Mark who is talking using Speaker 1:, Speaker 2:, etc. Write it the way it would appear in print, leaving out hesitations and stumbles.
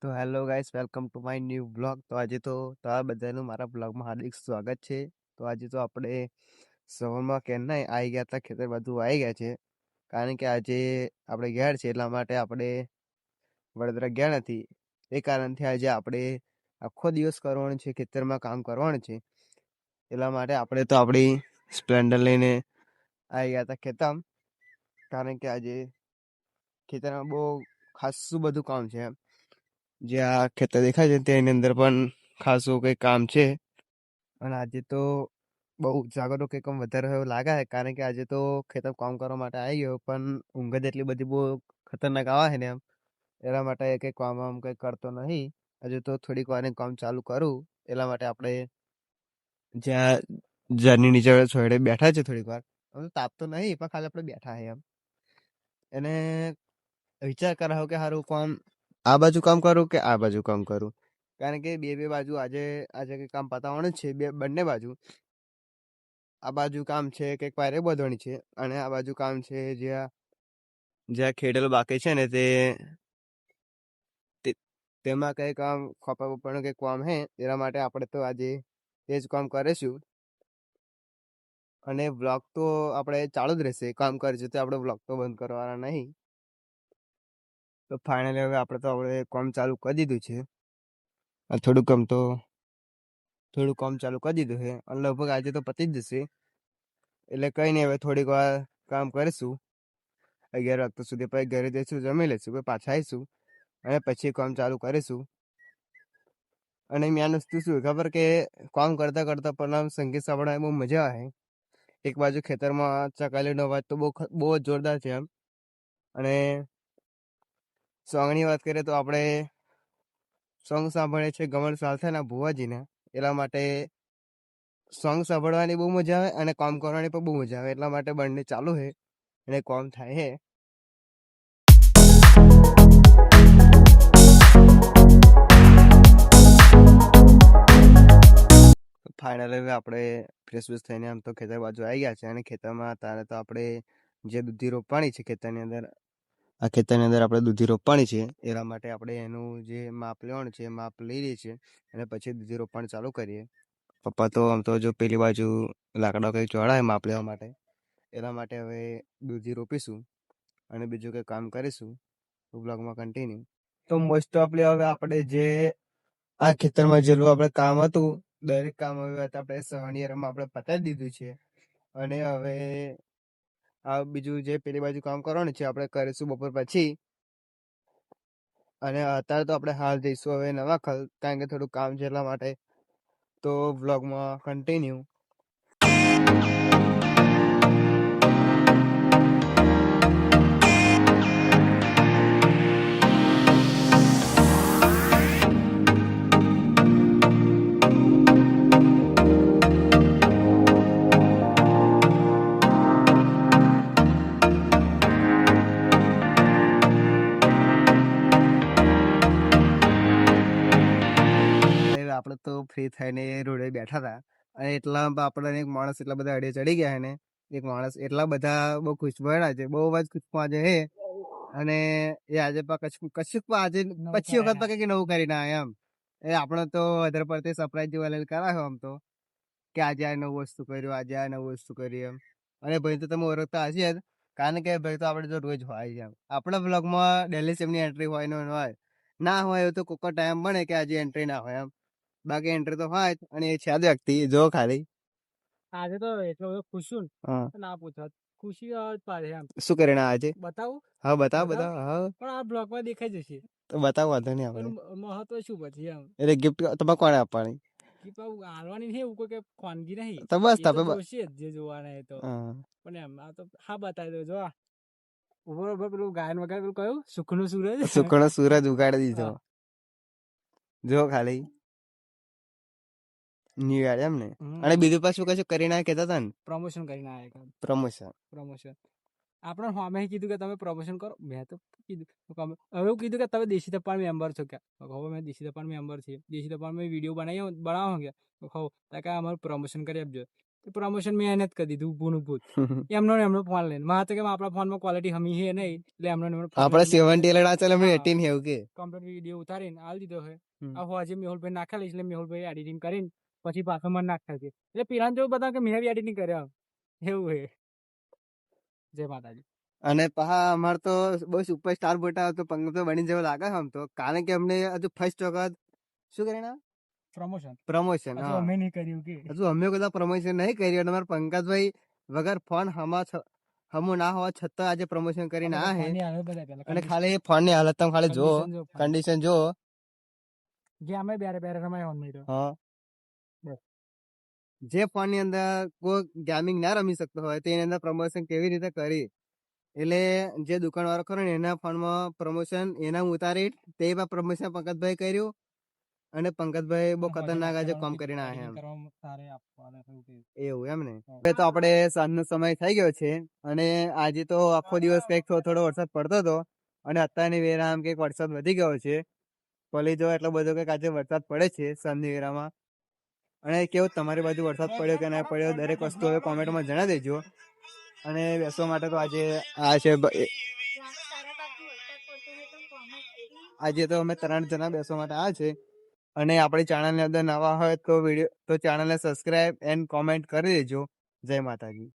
Speaker 1: તો hello guys, welcome to my new blog. તો આજે તો તમારા બધાનું મારા બ્લોગમાં હાર્દિક સ્વાગત છે. તો આજે તો આપણે સવારમાં કેમના આવી ગયા હતા, ખેતર બાજુ આવી ગયા છે. કારણ કે આજે આપણે ગયા છે, એટલા માટે આપણે વડોદરા ગયા નથી. એ કારણથી આજે આપણે આખો દિવસ કરવાનું છે, ખેતરમાં કામ કરવાનું છે. એટલા માટે આપણે તો આપણી સ્પ્લેન્ડર લઈને આવી ગયા હતા ખેતર. કારણ કે આજે ખેતરમાં બહુ ખાસું બધું કામ છે. જે આ ખેતર દેખાય છે તેની અંદર પણ ખાસું કંઈ કામ છે. અને આજે તો બહુ જાગરો કંઈક વધારે એવું લાગે છે, કારણ કે આજે તો ખેતર કામ કરવા માટે આવી ગયો, પણ ઊંઘ જ એટલી બધી બહુ ખતરનાક આવે છે ને એમ. એના માટે કંઈ કામ આમ કંઈ કરતો નહીં. હજુ તો થોડીક વાર કામ ચાલુ કરું. એટલા માટે આપણે જ્યાં ઝાડની નીચે છોડે બેઠા છે થોડીક વાર. હવે તાપ તો નહીં, પણ ખાલી આપણે બેઠા છે એમ. એને વિચાર કરાવો કે સારું કામ આ બાજુ કામ કરું કે આ બાજુ કામ કરું. કારણ કે બે બે બાજુ આજે કંઈ કામ પતાવવાનું જ છે, બંને બાજુ. આ બાજુ કામ છે કંઈક વાયરે બધવાની છે, અને આ બાજુ કામ છે જ્યાં જ્યાં ખેડેલું બાકી છે ને તેમાં કંઈ કામ ખોપા બપાનું કંઈક કામ હે. એના માટે આપણે તો આજે તે જ કામ કરીશું. અને બ્લોગ તો આપણે ચાલુ જ રહેશે. કામ કરીશું તો આપણે બ્લોગ તો બંધ કરવાના નહીં. તો ફાઇનલી હવે આપણે કામ ચાલુ કરી દીધું છે. થોડું કામ ચાલુ કરી દીધું છે, અને લગભગ આજે તો પતી જ જશે. એટલે કંઈ નહીં, હવે થોડીક વાર કામ કરીશું 11 વાગ્યા સુધી. પછી ઘરે જઈશું, જમી લઈશું, પછી પાછા આવીશું અને પછી કામ ચાલુ કરીશું. અને મેન વસ્તુ શું ખબર કે કામ કરતાં કરતાં પણ આમ સંગીત સાંભળવાની બહુ મજા આવે. એક બાજુ ખેતરમાં ચકાલીનો અવાજ તો બહુ જ જોરદાર છે એમ. અને સોંગની વાત કરીએ તો આપણે સોંગ સાંભળે છે ગમન સાલથાના ભુવાજીને. એટલા માટે સોંગ સાંભળવાની બહુ મજા આવે અને કામ કરવાની પણ બહુ મજા આવે. એટલા માટે બંને ચાલુ છે અને કામ થાય છે. ફાઇનલી હવે આપણે ફ્રેશ ફ્રેશ થઈને આમ તો ખેતર બાજુ આવી ગયા છે. અને ખેતરમાં તારે તો આપણે જે દૂધી રોપવાની છે ખેતરની અંદર, આ ખેતરની અંદર આપણે દૂધી રોપવાની છે. એના માટે આપણે એનું જે માપ લેવાનું છે એ માપ લઈ લઈએ છીએ અને પછી દૂધી રોપવાનું ચાલુ કરીએ. પપ્પા તો આમ તો જો પેલી બાજુ લાકડા કંઈ ચોળાય માપ લેવા માટે. એના માટે હવે દૂધી રોપીશું અને બીજું કંઈ કામ કરીશું. બ્લોગમાં કન્ટિન્યુ. તો મોસ્ટ ઓફલી હવે આપણે જે આ ખેતરમાં જેટલું આપણે કામ હતું, દરેક કામ હવે આપણે સવાણિયારમાં આપણે પતાવી દીધું છે. અને હવે આ બીજું જે પેલી બાજુ કામ કરવાનું છે આપણે કરીશું બપોર પછી. અને અત્યારે તો આપણે હાલ જઈશું હવે નવાખલ, કારણ કે થોડું કામ છે એટલા માટે. તો વ્લોગમાં કન્ટિન્યુ. આપણે તો ફ્રી થઈને રોડે બેઠા હતા, અને એટલા આપણને એક માણસ એટલા બધા અડે ચડી ગયા ને. એક માણસ એટલા બધા બહુ ખુશ પડ્યા છે, બહુ જ ખુશ આજે હે. અને એ આજે કશું આજે પછી વખત કંઈક નવું કરીને આવ્યા એમ. એ આપણે તો વધારે પડતી સરપ્રાઈઝ જેવા કરાયો આમ તો, કે આજે આ નવું વસ્તુ કર્યું, આજે આ નવું વસ્તુ કરી એમ. અને ભાઈ તો તમે ઓળખતા હશે જ, કારણ કે ભાઈ તો આપણે જો રોજ હોય છે એમ. આપણા બ્લોગમાં ડેલી એમની એન્ટ્રી હોય ને હોય ના હોય એવું તો કોઈક ટાઈમ બને કે આજે એન્ટ્રી ના હોય એમ. બાકી એન્ટ્રી તો હોય જ. અને એ છે જ વ્યક્તિ જો ખાલી
Speaker 2: આજે તો એટલો બધો ખુશ છું ના પૂછો, ખુશી પાડે એમ.
Speaker 1: શું કરીને આજે
Speaker 2: બતાવું?
Speaker 1: હા બતાવો હા.
Speaker 2: પણ આ બ્લોગ માં દેખાઈ જશે
Speaker 1: તો બતાવો, વાંધો નહીં આપણે.
Speaker 2: મહત્વ શું પછી એમ.
Speaker 1: એટલે ગિફ્ટ તમારે કોને આપવાની?
Speaker 2: હાલવાની નહીં, એવું કોઈ ખાનગી નહીં.
Speaker 1: તો બસ તમે
Speaker 2: જોશે જે જોવાના એ તો. પણ એમ આ તો હા બતાવી દો. જો ઉભો પેલું ગાયન વગર પેલું કયું સુખનો સૂરજ
Speaker 1: ઉગાડી દીધો. જો ખાલી ન્યુ યર એમ ને. અને બીજું પાછું કશું કરીને કહેતા હતા ને,
Speaker 2: પ્રમોશન કરીને આવ્યા.
Speaker 1: પ્રમોશન
Speaker 2: આપણે સામે કીધું કે તમે પ્રમોશન કરો. મેં તો કીધું હવે કીધું કે તમે દેશી તપાલ મેમ્બર છો. કે હવે મેં દેશી તપાલ મેમ્બર છીએ. દેશી તપાલ મેં વિડીયો બનાવો કે અમારું પ્રમોશન કરી આપજો. પ્રમોશન મેં એને જ કરી દીધું ઊભું ભૂત એમનો ફોન લઈને મારે તો કે આપણા ફોનમાં ક્વોલિટી હમી છે નહીં એટલે એમનો
Speaker 1: આપણે 70 લેડા ચાલે અમે 18 હેવું કે
Speaker 2: કમ્પ્લીટ વિડીયો ઉતારીને આલ દીધો છે આ હોજે મેહુલભાઈ નાખેલી એટલે મેહુલભાઈ એડિટિંગ કરીને પછી પાછો મને નાખતા છે એટલે પેલા જો બધા કે મેં એડિટિંગ કર્યા એવું છે. જય માતાજી.
Speaker 1: અને પહા અમાર તો બહુ સુપરસ્ટાર બોટા તો પંગ તો બની જેવો લાગે આમ તો કારણ કે અમને હજુ ફર્સ્ટ વખત શું કરીને પ્રમોશન
Speaker 2: અમે નહીં કર્યું કે
Speaker 1: હજુ અમે કદાચ પ્રમોશન નહીં કર્યું અને અમારા પંકજભાઈ વગર ફોન હમો ના હોવા છતાં આજે પ્રમોશન કરીને આ હે અને ખાલી ફોન ની હાલત તમે ખાલી જો કન્ડિશન જો
Speaker 2: જે અમે બેરે બેરે રમાય ઓન મીડો
Speaker 1: હા જે ફોન ની અંદર કોઈ ગેમિંગ ના રમી શકતો હોય તેની અંદર પ્રમોશન કેવી રીતે કરી એટલે જે દુકાન વાળો ખરો ને એના ફોનમાં પ્રમોશન એના ઉતારી તે પણ પ્રમોશન પંકજભાઈ કર્યું અને પંકજભાઈ બહુ ખતરનાક આજે કામ કરીને આવ્યા એવું એમ ને હવે તો આપણે સાંજનો સમય થઈ ગયો છે અને આજે તો આખો દિવસ કઈક થોડો વરસાદ પડતો હતો અને અત્યારની વેરામાં કઈક વરસાદ વધી ગયો છે પલી જો એટલો બધો કઈક આજે વરસાદ પડે છે સાંજની વેરામાં અને કેવું તમારી બાજુ વરસાદ પડ્યો કે ના પડ્યો દરેક વસ્તુ હવે કોમેન્ટમાં જણાવી દેજો અને બેસવા માટે તો આજે તો અમે 3 જણા બેસવા માટે આવ્યા છે અને આપણી ચેનલની અંદર નવા હોય તો ચેનલને સબસ્ક્રાઇબ એન્ડ કોમેન્ટ કરી દેજો. જય માતાજી.